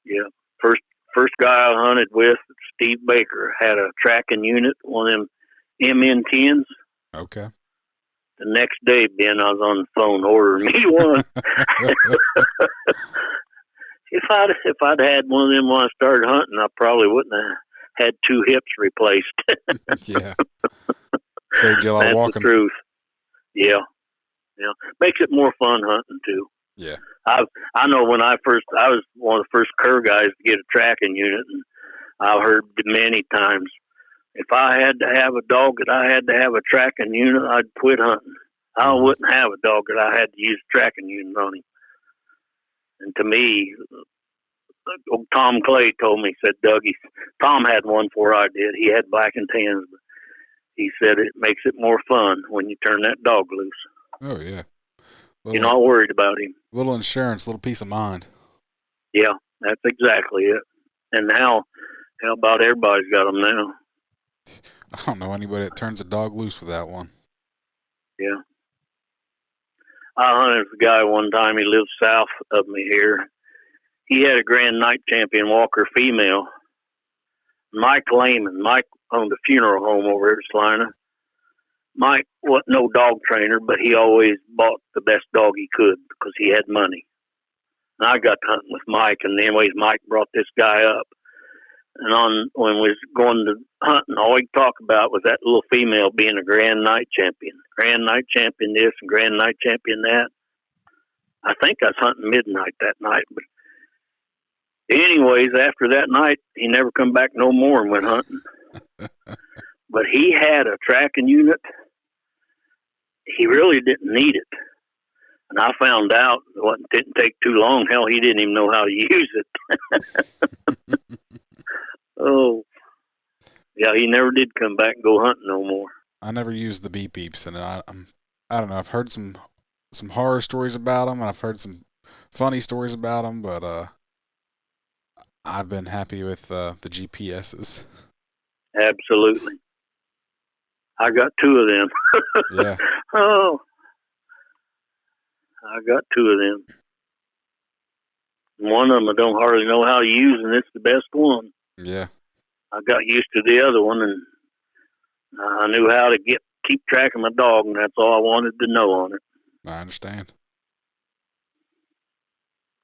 S2: yeah. First guy I hunted with, Steve Baker, had a tracking unit, one of them MN10s.
S1: Okay.
S2: The next day, Ben, I was on the phone ordering me one. If I'd had one of them when I started hunting, I probably wouldn't have had two hips replaced.
S1: Yeah. Saved you a lot of
S2: That's the
S1: walking.
S2: truth. Yeah, yeah. Makes it more fun hunting too.
S1: Yeah.
S2: I know when I was one of the first cur guys to get a tracking unit, and I've heard many times, if I had to have a dog that I had to have a tracking unit, I'd quit hunting. I
S1: Mm-hmm.
S2: wouldn't have a dog that I had to use a tracking unit on him. And to me, Tom Clay told me, said, Dougie, Tom had one before I did. He had black and tans, but he said it makes it more fun when you turn that dog loose.
S1: Oh yeah.
S2: You're not worried about him.
S1: Little insurance, little peace of mind.
S2: Yeah, that's exactly it. And now, how about everybody's got them now?
S1: I don't know anybody that turns a dog loose with that one.
S2: Yeah. I hunted with a guy one time. He lived south of me here. He had a Grand Night Champion Walker female. Mike Lehman. Mike owned a funeral home over here at Salina. Mike wasn't no dog trainer, but he always bought the best dog he could because he had money. And I got hunting with Mike, and anyways, Mike brought this guy up. And when we was going to hunting, all he talked about was that little female being a Grand Night Champion. Grand Night Champion this and Grand Night Champion that. I think I was hunting midnight that night. But anyways, after that night, he never come back no more and went hunting. But he had a tracking unit. He really didn't need it. And I found out it didn't take too long. Hell, he didn't even know how to use it. Oh, yeah, he never did come back and go hunting no more.
S1: I never used the beep beeps, and I don't know. I've heard some horror stories about them, and I've heard some funny stories about them, but I've been happy with the GPSs.
S2: Absolutely. I got two of them.
S1: Yeah.
S2: Oh, I got two of them. One of them I don't hardly know how to use, and it's the best one.
S1: Yeah.
S2: I got used to the other one, and I knew how to keep track of my dog, and that's all I wanted to know on it.
S1: I understand.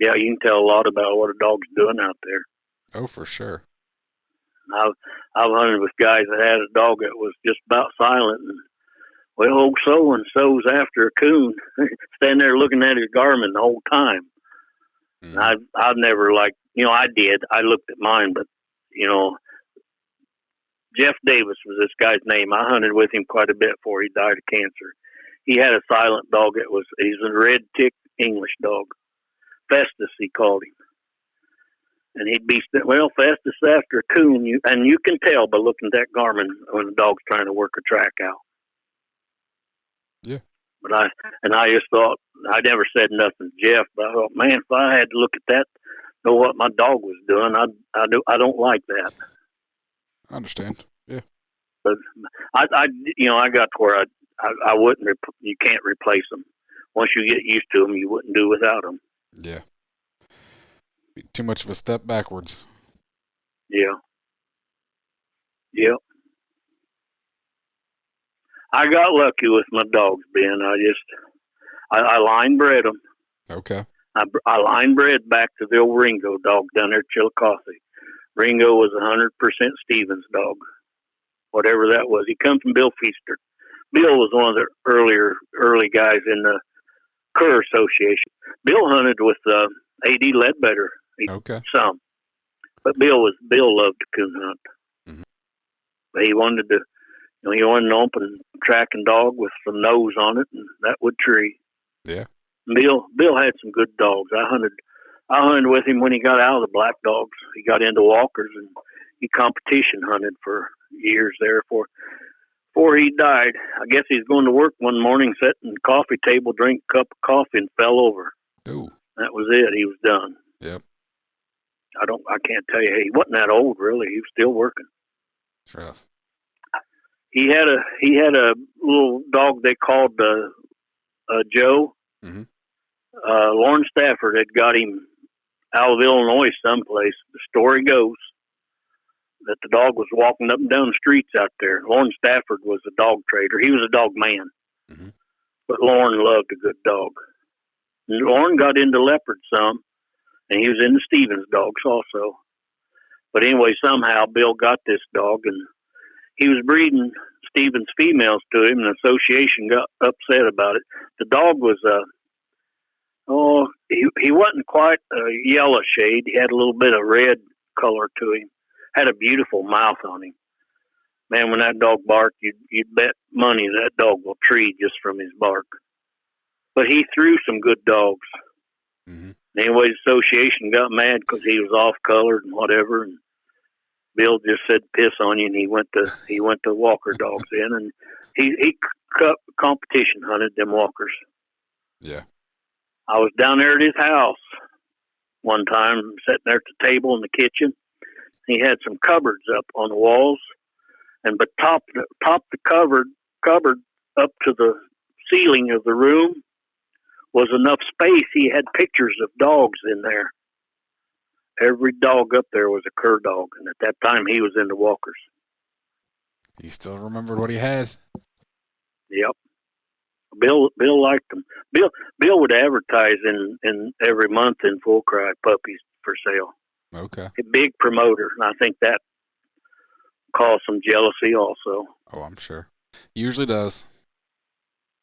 S2: Yeah, you can tell a lot about what a dog's doing out there.
S1: Oh, for sure.
S2: I've hunted with guys that had a dog that was just about silent, and well, old so and so's after a coon, standing there looking at his Garmin the whole time.
S1: Mm-hmm.
S2: I've never I did. I looked at mine, but Jeff Davis was this guy's name. I hunted with him quite a bit before he died of cancer. He had a silent dog. He's a red tick English dog. Festus, he called him. And he'd be, Festus after a coon. And you can tell by looking at that Garmin when a dog's trying to work a track out.
S1: Yeah.
S2: But I just thought, I never said nothing to Jeff, but I thought, man, if I had to look at that, know what my dog was doing, I don't like that.
S1: I understand. Yeah.
S2: But I got to where I wouldn't. You can't replace them. Once you get used to them, you wouldn't do without them.
S1: Yeah. Be too much of a step backwards.
S2: Yeah. Yep. I got lucky with my dogs, Ben. I line bred them.
S1: Okay.
S2: I line bred back to the old Ringo dog down there at Chillicothe. Ringo was 100% Stevens dog, whatever that was. He come from Bill Feaster. Bill was one of the early guys in the Cur Association. Bill hunted with A.D. Ledbetter.
S1: Okay.
S2: Some, but Bill loved to coon hunt.
S1: Mm-hmm.
S2: But he wanted to, he wanted an open tracking dog with some nose on it, and that would tree.
S1: Yeah.
S2: Bill had some good dogs. I hunted with him when he got out of the black dogs. He got into walkers, and he competition hunted for years there before he died. I guess he's going to work one morning, sat in the coffee table, drank a cup of coffee, and fell over.
S1: Ooh.
S2: That was it. He was done.
S1: Yep.
S2: I can't tell you. He wasn't that old, really. He was still working.
S1: It's rough.
S2: He had a little dog they called Joe.
S1: Mm-hmm.
S2: Lauren Stafford had got him out of Illinois someplace. The story goes that the dog was walking up and down the streets out there. Lauren Stafford was a dog trader. He was a dog man.
S1: Mm-hmm.
S2: But Lauren loved a good dog. And Lauren got into leopard some, and he was into Stevens dogs also. But anyway, somehow Bill got this dog, and he was breeding Stevens females to him, and the association got upset about it. The dog was he wasn't quite a yellow shade. He had a little bit of red color to him. Had a beautiful mouth on him. Man, when that dog barked, you'd bet money that dog will tree just from his bark. But he threw some good dogs.
S1: Mm-hmm.
S2: Anyway, the association got mad because he was off-colored and whatever, and Bill just said piss on you, and he went to walker dogs in, and he competition hunted them walkers.
S1: Yeah.
S2: I was down there at his house one time, sitting there at the table in the kitchen. He had some cupboards up on the walls, and but top the cupboard up to the ceiling of the room was enough space. He had pictures of dogs in there. Every dog up there was a cur dog, and at that time he was into walkers.
S1: He still remembered what he had.
S2: Yep. Bill liked them. Bill would advertise in every month in Full Cry puppies for sale.
S1: Okay.
S2: A big promoter, and I think that caused some jealousy also.
S1: Oh, I'm sure. Usually does.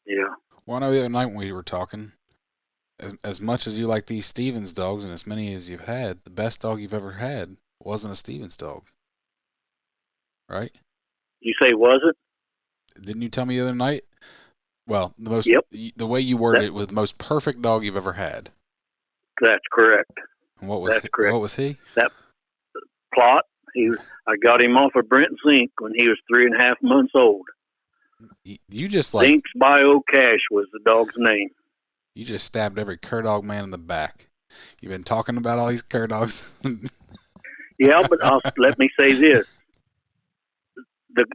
S2: Yeah.
S1: Well, I know the other night when we were talking, as much as you like these Stevens dogs and as many as you've had, the best dog you've ever had wasn't a Stevens dog. Right?
S2: You say was it?
S1: Didn't you tell me the other night? Well,
S2: Yep.
S1: The way you worded it was the most perfect dog you've ever had.
S2: That's correct.
S1: And what was
S2: correct.
S1: What was he?
S2: That Plot. I got him off of Brent Zink when he was 3.5 months old.
S1: You just like
S2: Zink's Bio Cash was the dog's name.
S1: You just stabbed every Cur Dog Man in the back. You've been talking about all these Cur dogs.
S2: Yeah, but let me say this: the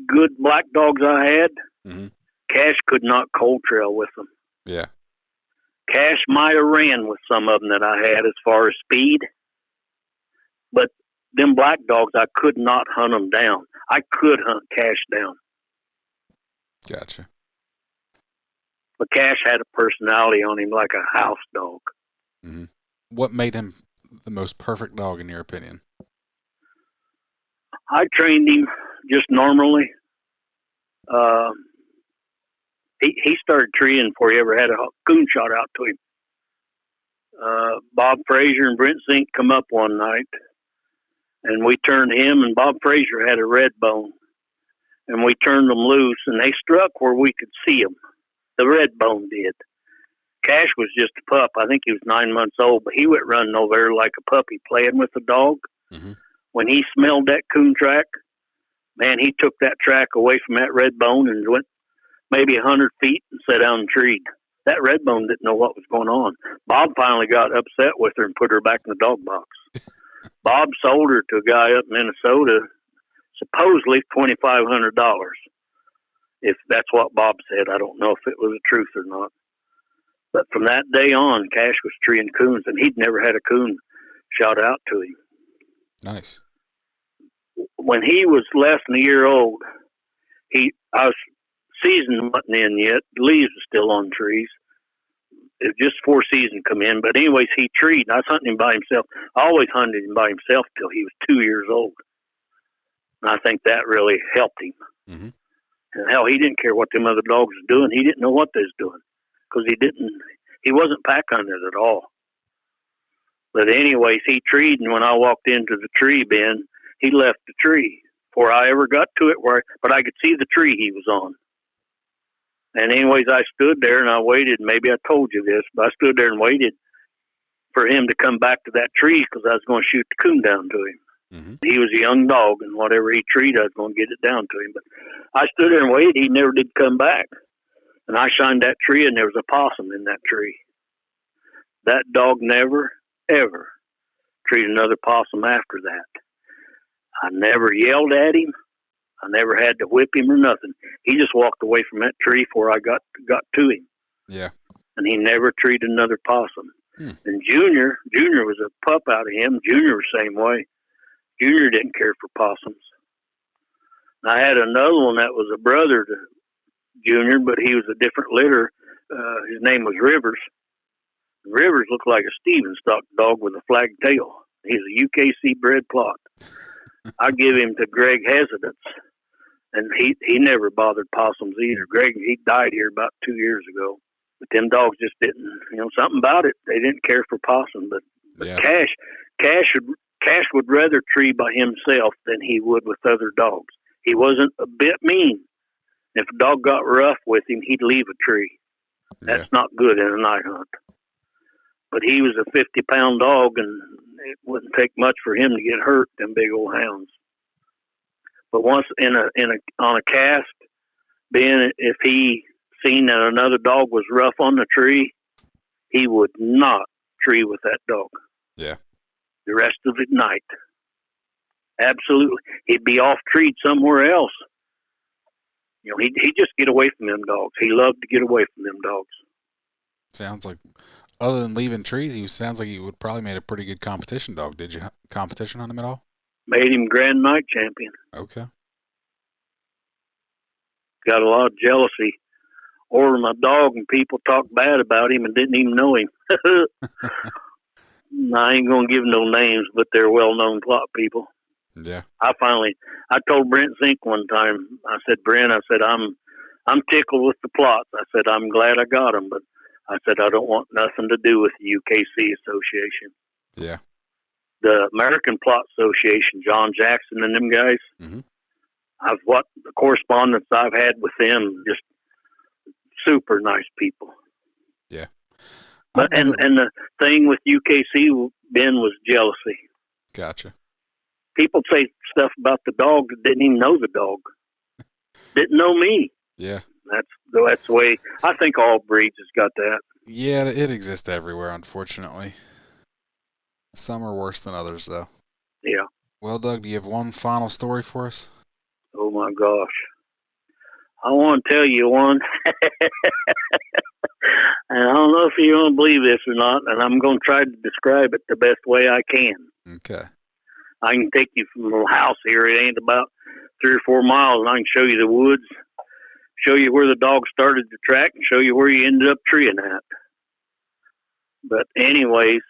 S2: good black dogs I had,
S1: mm-hmm.
S2: Cash could not cold trail with them.
S1: Yeah.
S2: Cash might have ran with some of them that I had as far as speed, but them black dogs, I could not hunt them down. I could hunt Cash down.
S1: Gotcha.
S2: But Cash had a personality on him like a house dog.
S1: Mm-hmm. What made him the most perfect dog in your opinion?
S2: I trained him just normally. He started treeing before he ever had a coon shot out to him. Bob Frazier and Brent Zink come up one night, and we turned him, and Bob Frazier had a red bone, and we turned them loose, and they struck where we could see them. The red bone did. Cash was just a pup. I think he was 9 months old, but he went running over there like a puppy playing with the dog.
S1: Mm-hmm.
S2: When he smelled that coon track, man, he took that track away from that red bone and went maybe 100 feet and sat down and treed. That red bone didn't know what was going on. Bob finally got upset with her and put her back in the dog box. Bob sold her to a guy up in Minnesota, supposedly $2,500. If that's what Bob said, I don't know if it was the truth or not. But from that day on, Cash was treeing coons, and he'd never had a coon shot out to him.
S1: Nice.
S2: When he was less than a year old, season wasn't in yet. The leaves were still on trees. It was just before season come in. But anyways, he treed. I was hunting him by himself. I always hunted him by himself till he was 2 years old. And I think that really helped him.
S1: Mm-hmm.
S2: And hell, he didn't care what them other dogs was doing. He didn't know what they was doing because he wasn't pack hunted at all. But anyways, he treed, and when I walked into the tree bin, he left the tree before I ever got to it. But I could see the tree he was on. And anyways, I stood there and I waited. Maybe I told you this, but I stood there and waited for him to come back to that tree because I was going to shoot the coon down to him.
S1: Mm-hmm.
S2: He was a young dog, and whatever he treated, I was going to get it down to him. But I stood there and waited. He never did come back. And I shined that tree, and there was a possum in that tree. That dog never, ever treated another possum after that. I never yelled at him. I never had to whip him or nothing. He just walked away from that tree before I got to him.
S1: Yeah.
S2: And he never treated another possum. And Junior was a pup out of him. Junior was the same way. Junior didn't care for possums. I had another one that was a brother to Junior, but he was a different litter. His name was Rivers. Rivers looked like a Steven stock dog with a flag tail. He's a UKC bred plot. I give him to Greg Hesitance, and he never bothered possums either. Greg, he died here about 2 years ago. But them dogs just didn't, something about it. They didn't care for possum. But
S1: Yeah.
S2: Cash would rather tree by himself than he would with other dogs. He wasn't a bit mean. If a dog got rough with him, he'd leave a tree. That's not good in a night hunt. But he was a 50-pound dog, and it wouldn't take much for him to get hurt, them big old hounds. But once on a cast, Ben, if he seen that another dog was rough on the tree, he would not tree with that dog.
S1: Yeah.
S2: The rest of the night. Absolutely. He'd be off treed somewhere else. He'd just get away from them dogs. He loved to get away from them dogs.
S1: Sounds like, other than leaving trees, sounds like he would probably made a pretty good competition dog. Did you competition on him at all?
S2: Made him Grand Night champion.
S1: Okay. Got
S2: a lot of jealousy over my dog, and people talked bad about him and didn't even know him. I ain't going to give no names, but they're well-known plot people.
S1: Yeah.
S2: I told Brent Zink one time, I said, Brent, I'm tickled with the plots. I said, I'm glad I got them, but I said, I don't want nothing to do with the UKC Association.
S1: Yeah.
S2: The American Plot Association, John Jackson and them guys,
S1: mm-hmm.
S2: The correspondence I've had with them, just super nice people.
S1: Yeah.
S2: And the thing with UKC, Ben, was jealousy.
S1: Gotcha.
S2: People say stuff about the dog that didn't even know the dog. Didn't know me.
S1: Yeah.
S2: That's the way. I think all breeds has got that.
S1: Yeah, it exists everywhere, unfortunately. Some are worse than others, though.
S2: Yeah.
S1: Well, Doug, do you have one final story for us?
S2: Oh, my gosh. I want to tell you one. And I don't know if you want to believe this or not, and I'm going to try to describe it the best way I can.
S1: Okay.
S2: I can take you from a little house here. It ain't about 3 or 4 miles, and I can show you the woods, show you where the dog started the track, and show you where you ended up treeing at. But anyways,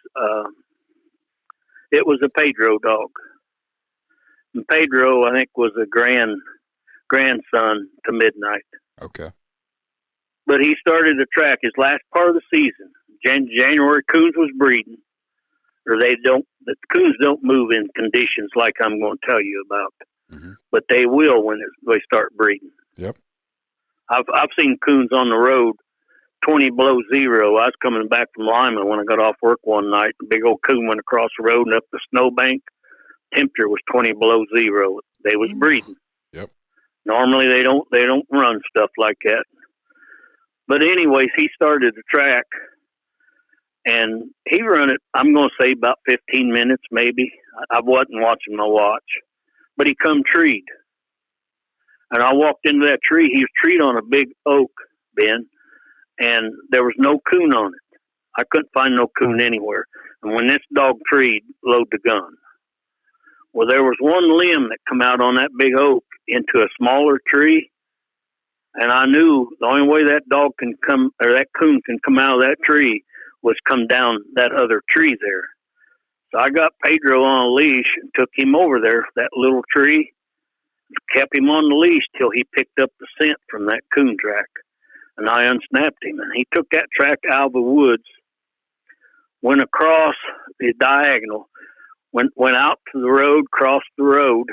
S2: it was a Pedro dog. And Pedro, I think, was a grandson to Midnight.
S1: Okay.
S2: But he started the track his last part of the season. January, coons was breeding. The coons don't move in conditions like I'm going to tell you about.
S1: Mm-hmm.
S2: But they will when they start breeding.
S1: Yep.
S2: I've seen coons on the road 20 below zero. I was coming back from Lima when I got off work one night. A big old coon went across the road and up the snowbank. Temperature was 20 below zero. They was breeding.
S1: Yep.
S2: Normally they don't run stuff like that. But anyways, he started the track, and he run it, I'm going to say about 15 minutes maybe. I wasn't watching my watch. But he come treed. And I walked into that tree. He was treed on a big oak, Ben, and there was no coon on it. I couldn't find no coon anywhere. And when this dog treed, load the gun. Well, there was one limb that come out on that big oak into a smaller tree. And I knew the only way that dog can come, or that coon can come out of that tree, was come down that other tree there. So I got Pedro on a leash and took him over there, that little tree, kept him on the leash till he picked up the scent from that coon track. And I unsnapped him, and he took that track out of the woods, went across the diagonal, went out to the road, crossed the road,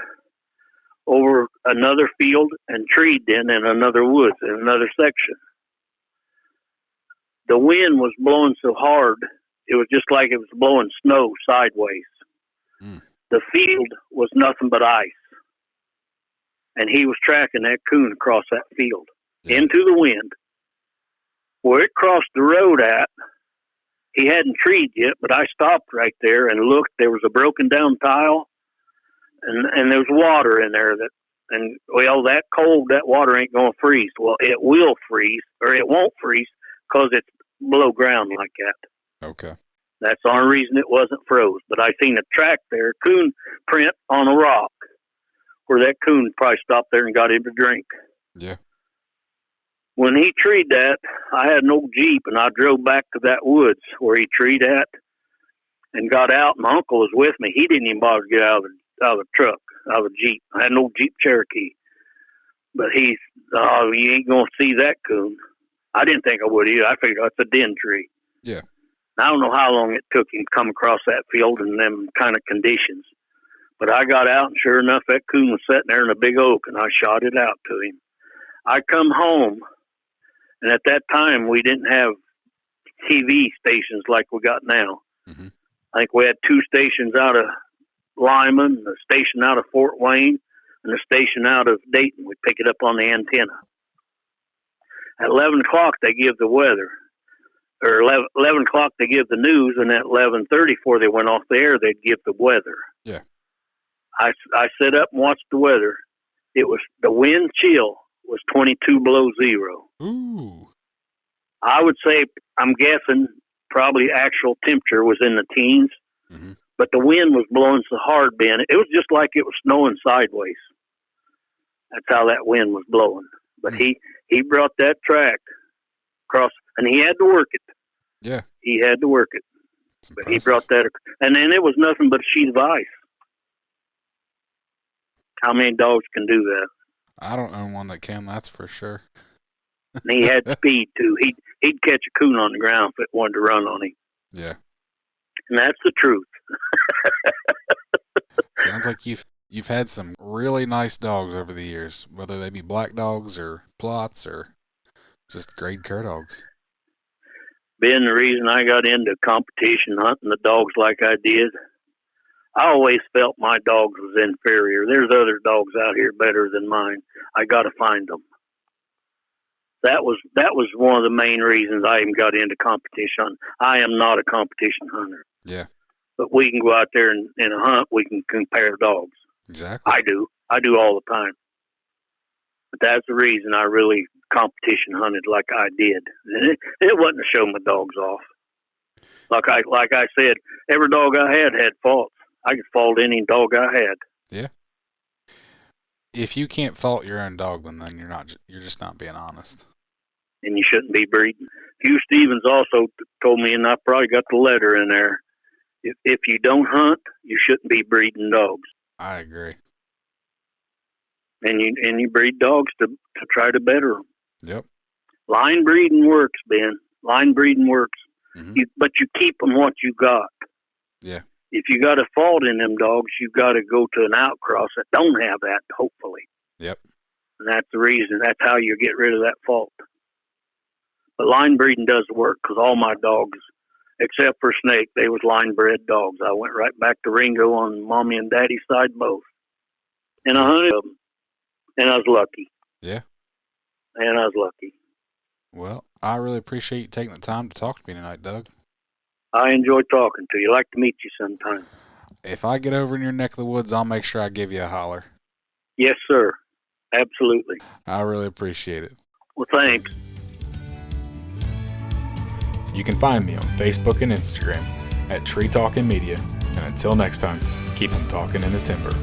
S2: over another field and treed in another woods in another section. The wind was blowing so hard, it was just like it was blowing snow sideways.
S1: Mm.
S2: The field was nothing but ice. And he was tracking that coon across that field into the wind. Where it crossed the road at, he hadn't treed yet, but I stopped right there and looked. There was a broken down tile, and there was water in there. That cold, that water ain't going to freeze. Well, it will freeze, or it won't freeze, because it's below ground like that.
S1: Okay.
S2: That's the only reason it wasn't froze. But I seen a track there, coon print on a rock, where that coon probably stopped there and got him to drink.
S1: Yeah.
S2: When he treed that, I had an old Jeep, and I drove back to that woods where he treed at and got out. My uncle was with me. He didn't even bother to get out of the truck, out of the Jeep. I had an old Jeep Cherokee. But you ain't going to see that coon. I didn't think I would either. I figured that's a den tree.
S1: Yeah.
S2: I don't know how long it took him to come across that field in them kind of conditions. But I got out, and sure enough, that coon was sitting there in a big oak, and I shot it out to him. I come home, and at that time, we didn't have TV stations like we got now.
S1: Mm-hmm.
S2: I think we had 2 stations out of Lyman, a station out of Fort Wayne, and a station out of Dayton. We'd pick it up on the antenna. At 11 o'clock, they give the weather. Or 11 o'clock, they give the news, and at 11:30, before they went off the air, they'd give the weather.
S1: Yeah.
S2: I sat up and watched the weather. It was, the wind chill was 22 below zero.
S1: Ooh.
S2: I would say, I'm guessing, probably actual temperature was in the teens,
S1: mm-hmm.
S2: but the wind was blowing so hard, Ben, it was just like it was snowing sideways. That's how that wind was blowing. But he brought that track across, and he had to work it.
S1: Yeah.
S2: He had to work it. But he brought that, and then it was nothing but a sheet of ice. How many dogs can do that?
S1: I don't own one that can, that's for sure.
S2: And he had speed, too. He'd catch a coon on the ground if it wanted to run on him.
S1: Yeah.
S2: And that's the truth.
S1: Sounds like you've had some really nice dogs over the years, whether they be black dogs or plots or just grade cur dogs.
S2: Being the reason I got into competition hunting the dogs like I did, I always felt my dogs was inferior. There's other dogs out here better than mine. I got to find them. That was one of the main reasons I even got into competition. I am not a competition hunter.
S1: Yeah.
S2: But we can go out there and in a hunt, we can compare dogs.
S1: Exactly.
S2: I do all the time. But that's the reason I really competition hunted like I did. And it wasn't to show my dogs off. Like I said, every dog I had faults. I could fault any dog I had.
S1: Yeah. If you can't fault your own dog, then you're just not being honest.
S2: And you shouldn't be breeding. Hugh Stevens also told me, and I probably got the letter in there, if you don't hunt, you shouldn't be breeding dogs.
S1: I agree.
S2: And you breed dogs to try to better them.
S1: Yep.
S2: Line breeding works, Ben. Line breeding works.
S1: Mm-hmm.
S2: But you keep them what you got.
S1: Yeah.
S2: If you got a fault in them dogs, you got to go to an outcross that don't have that, hopefully.
S1: Yep.
S2: And that's the reason. That's how you get rid of that fault. But line breeding does work, because all my dogs, except for Snake, they was line bred dogs. I went right back to Ringo on mommy and daddy's side both. And I hunted them. And I was lucky.
S1: Yeah.
S2: And I was lucky.
S1: Well, I really appreciate you taking the time to talk to me tonight, Doug.
S2: I enjoy talking to you. I'd like to meet you sometime.
S1: If I get over in your neck of the woods, I'll make sure I give you a holler.
S2: Yes, sir. Absolutely.
S1: I really appreciate it.
S2: Well, thanks.
S1: You can find me on Facebook and Instagram at Tree Talking Media. And until next time, keep them talking in the timber.